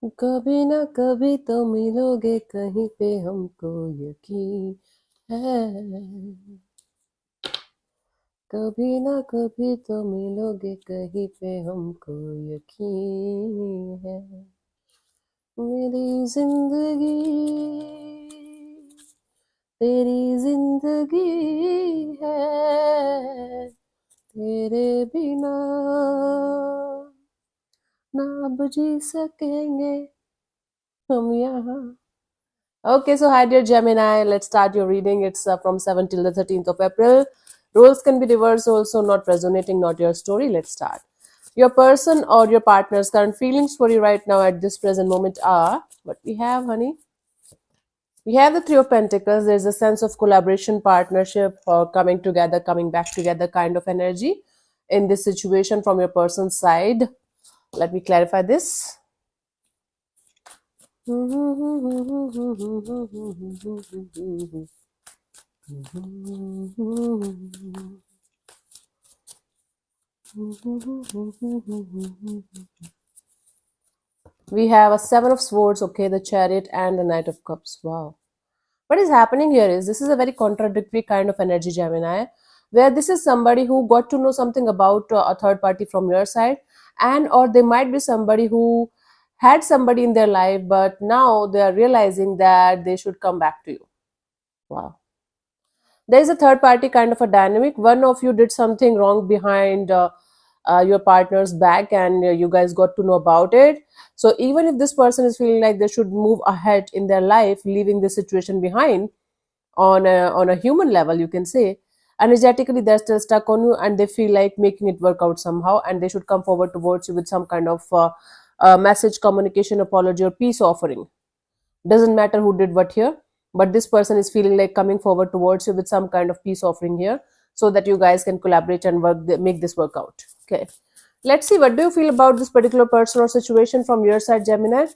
कभी ना कभी तो मिलोगे कहीं पे हमको यकीन है। कभी ना कभी तो मिलोगे कहीं पे हमको यकीन है। मेरी जिंदगी तेरी जिंदगी है, तेरे बिना ना अब जी सकेंगे हम यहाँ. Okay, so hi dear Gemini, let's start your reading. It's from 7 till the 13th of April. Roles can be reversed, also not resonating, not your story. Let's start. Your person or your partner's current feelings for you right now at this present moment are what we have, honey. We have the Three of Pentacles. There's a sense of collaboration, partnership, or coming together, coming back together kind of energy in this situation from your person's side. Let me clarify this. We have a Seven of Swords, okay, the Chariot, and the Knight of Cups. Wow. What is happening here is this is a very contradictory kind of energy, Gemini, where this is somebody who got to know something about a third party from your side, and or they might be somebody who had somebody in their life, but now they are realizing that they should come back to you. Wow. There is a third party kind of a dynamic. One of you did something wrong behind your partner's back, and you guys got to know about it. So even if this person is feeling like they should move ahead in their life, leaving the situation behind on a human level, you can say, energetically they're still stuck on you, and they feel like making it work out somehow, and they should come forward towards you with some kind of message, communication, apology, or peace offering. Doesn't matter who did what here, but this person is feeling like coming forward towards you with some kind of peace offering here, so that you guys can collaborate and make this work out. Okay, let's see, what do you feel about this particular person or situation from your side, Gemini?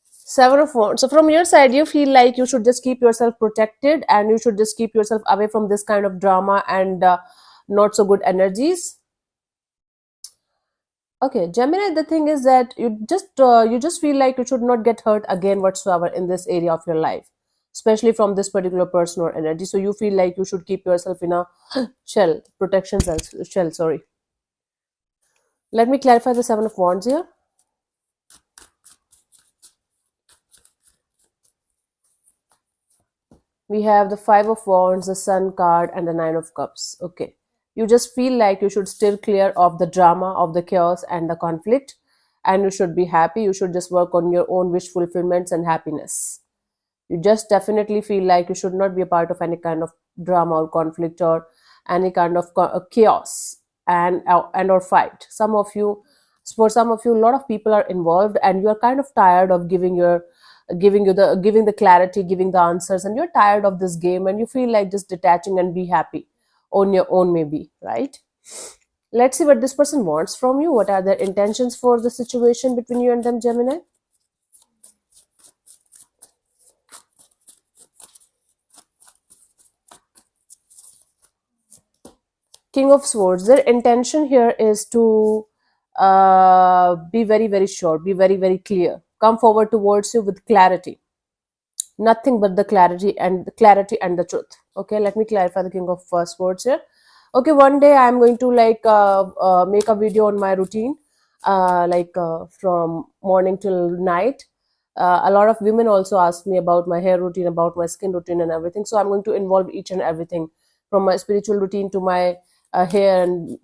Seven of Wands. So from your side, you feel like you should just keep yourself protected, and you should just keep yourself away from this kind of drama and not so good energies. Okay, Gemini, the thing is that you just feel like you should not get hurt again whatsoever in this area of your life, especially from this particular person or energy. So you feel like you should keep yourself in a shell, protection shell, sorry. Let me clarify the Seven of Wands here. We have the Five of Wands, the Sun card, and the Nine of Cups. Okay. You just feel like you should steer clear of the drama, of the chaos, and the conflict, and you should be happy. You should just work on your own wish fulfillments and happiness. You just definitely feel like you should not be a part of any kind of drama or conflict or any kind of chaos and or fight. For some of you, a lot of people are involved, and you are kind of tired of giving the clarity, giving the answers, and you're tired of this game, and you feel like just detaching and be happy on your own, maybe, right? Let's see what this person wants from you. What are their intentions for the situation between you and them, Gemini? King of Swords. Their intention here is to be very, very sure, be very, very clear. Come forward towards you with clarity. Nothing but the clarity and the truth. Okay, let me clarify the King of Swords here. Okay, one day I'm going to make a video on my routine, from morning till night. A lot of women also ask me about my hair routine, about my skin routine, and everything. So I'm going to involve each and everything, from my spiritual routine to my hair and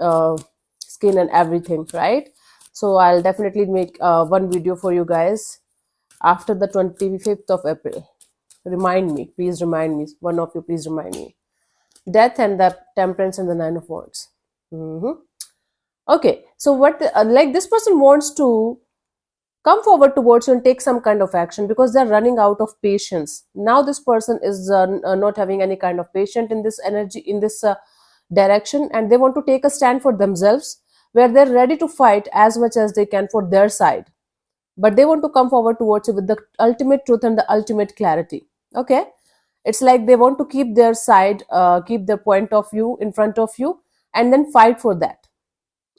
skin and everything, right? So I'll definitely make one video for you guys after the 25th of April. Remind me, please remind me. One of you, please remind me. Death and the Temperance and the Nine of Wands. Mhm. Okay, so what, like this person wants to come forward towards you and take some kind of action because they're running out of patience. Now this person is not having any kind of patience in this energy, in this direction, and they want to take a stand for themselves, where they're ready to fight as much as they can for their side, but they want to come forward towards you with the ultimate truth and the ultimate clarity. Okay, it's like they want to keep their side, keep their point of view in front of you, and then fight for that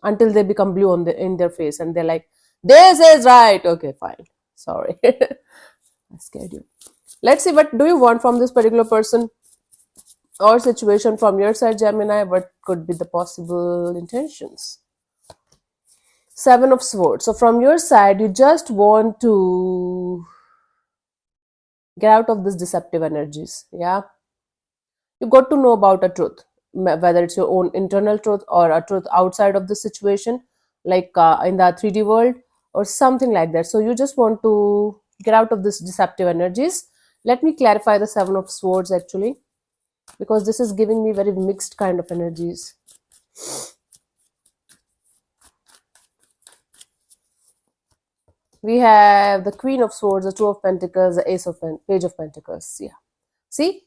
until they become blue on in their face, and they're like, this is right. Okay, fine, sorry. I scared you. Let's see, what do you want from this particular person or situation from your side, Gemini? What could be the possible intentions? Seven of Swords. So from your side, you just want to get out of this deceptive energies. Yeah, you got to know about a truth, whether it's your own internal truth or a truth outside of the situation, like in the 3D world or something like that. So you just want to get out of this deceptive energies. Let me clarify the Seven of Swords actually, because this is giving me very mixed kind of energies. We have the Queen of Swords, the Two of Pentacles, the Ace of Page of Pentacles. Yeah, see,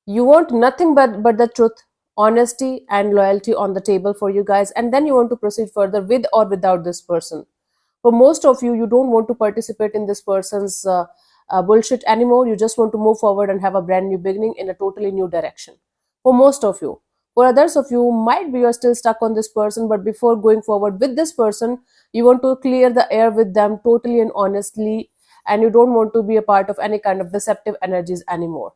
you want nothing but the truth, honesty and loyalty on the table for you guys, and then you want to proceed further with or without this person. For most of you, you don't want to participate in this person's bullshit anymore. You just want to move forward and have a brand new beginning in a totally new direction. For most of you. For others of you, might be you're still stuck on this person, but before going forward with this person, you want to clear the air with them totally and honestly, and you don't want to be a part of any kind of deceptive energies anymore.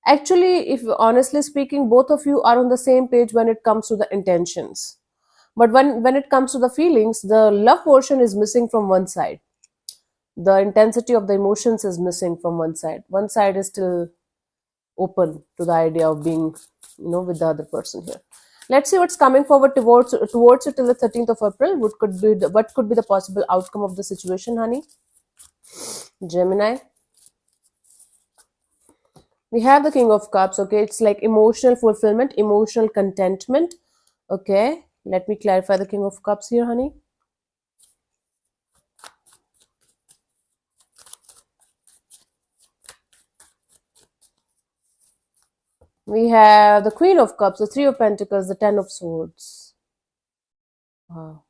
Actually, if honestly speaking, both of you are on the same page when it comes to the intentions. But when it comes to the feelings, the love portion is missing from one side. The intensity of the emotions is missing from one side. One side is still open to the idea of being, with the other person here. Let's see what's coming forward towards you till the 13th of April. What could be the possible outcome of the situation, honey? Gemini. We have the King of Cups. Okay, it's like emotional fulfillment, emotional contentment. Okay, let me clarify the King of Cups here, honey. We have the Queen of Cups, the Three of Pentacles, the Ten of Swords. Wow.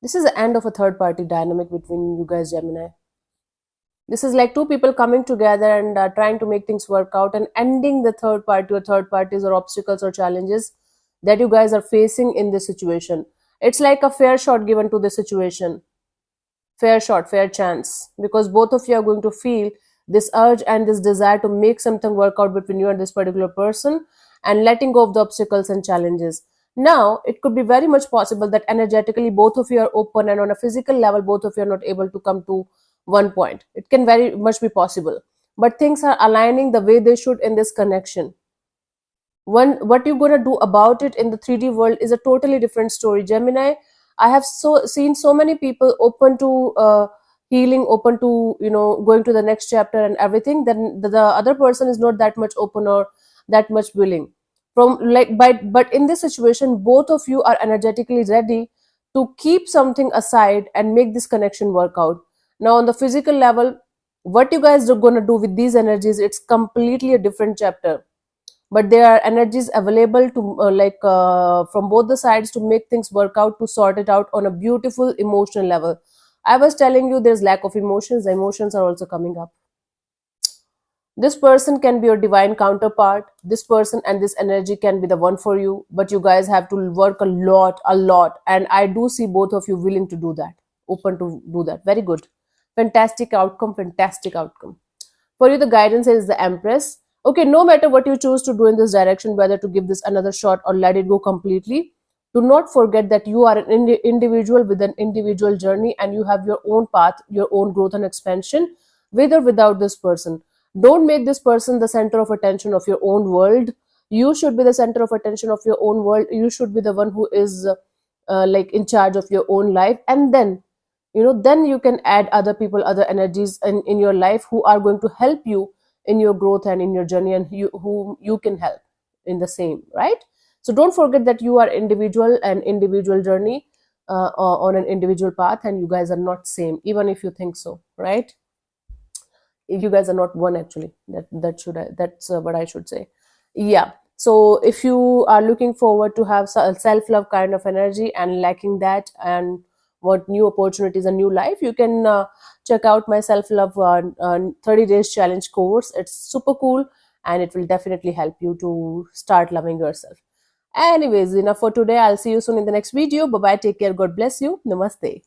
This is the end of a third party dynamic between you guys, Gemini. This is like two people coming together and trying to make things work out and ending the third party or third parties or obstacles or challenges that you guys are facing in this situation. It's like a fair shot given to the situation. Fair shot, fair chance, because both of you are going to feel this urge and this desire to make something work out between you and this particular person, and letting go of the obstacles and challenges. Now it could be very much possible that energetically both of you are open, and on a physical level both of you are not able to come to one point. It can very much be possible, but things are aligning the way they should in this connection. What you're going to do about it in the 3D world is a totally different story, Gemini. I have seen so many people open to healing, open to going to the next chapter and everything. Then the other person is not that much open or that much willing. From like but in this situation, both of you are energetically ready to keep something aside and make this connection work out. Now on the physical level, what you guys are going to do with these energies, it's completely a different chapter. But there are energies available to from both the sides to make things work out, to sort it out on a beautiful emotional level. I was telling you there's lack of emotions. The emotions are also coming up. This person can be your divine counterpart. This person and this energy can be the one for you, but you guys have to work a lot, and I do see both of you willing to do that, open to do that. Very good. Fantastic outcome, fantastic outcome. For you, the guidance is the Empress. Okay, no matter what you choose to do in this direction, whether to give this another shot or let it go completely, do not forget that you are an individual with an individual journey, and you have your own path, your own growth and expansion, with or without this person. Don't make this person the center of attention of your own world. You should be the center of attention of your own world. You should be the one who is like in charge of your own life, and then you can add other people, other energies in your life who are going to help you in your growth and in your journey, and whom you can help in the same, right? So don't forget that you are individual and individual journey on an individual path, and you guys are not same, even if you think so, right? You guys are not one actually. That's what I should say. Yeah. So if you are looking forward to have self-love kind of energy and lacking that, and want new opportunities and new life, you can check out my self-love 30 days challenge course. It's super cool, and it will definitely help you to start loving yourself. Anyways, enough for today. I'll see you soon in the next video. Bye bye. Take care. God bless you. Namaste.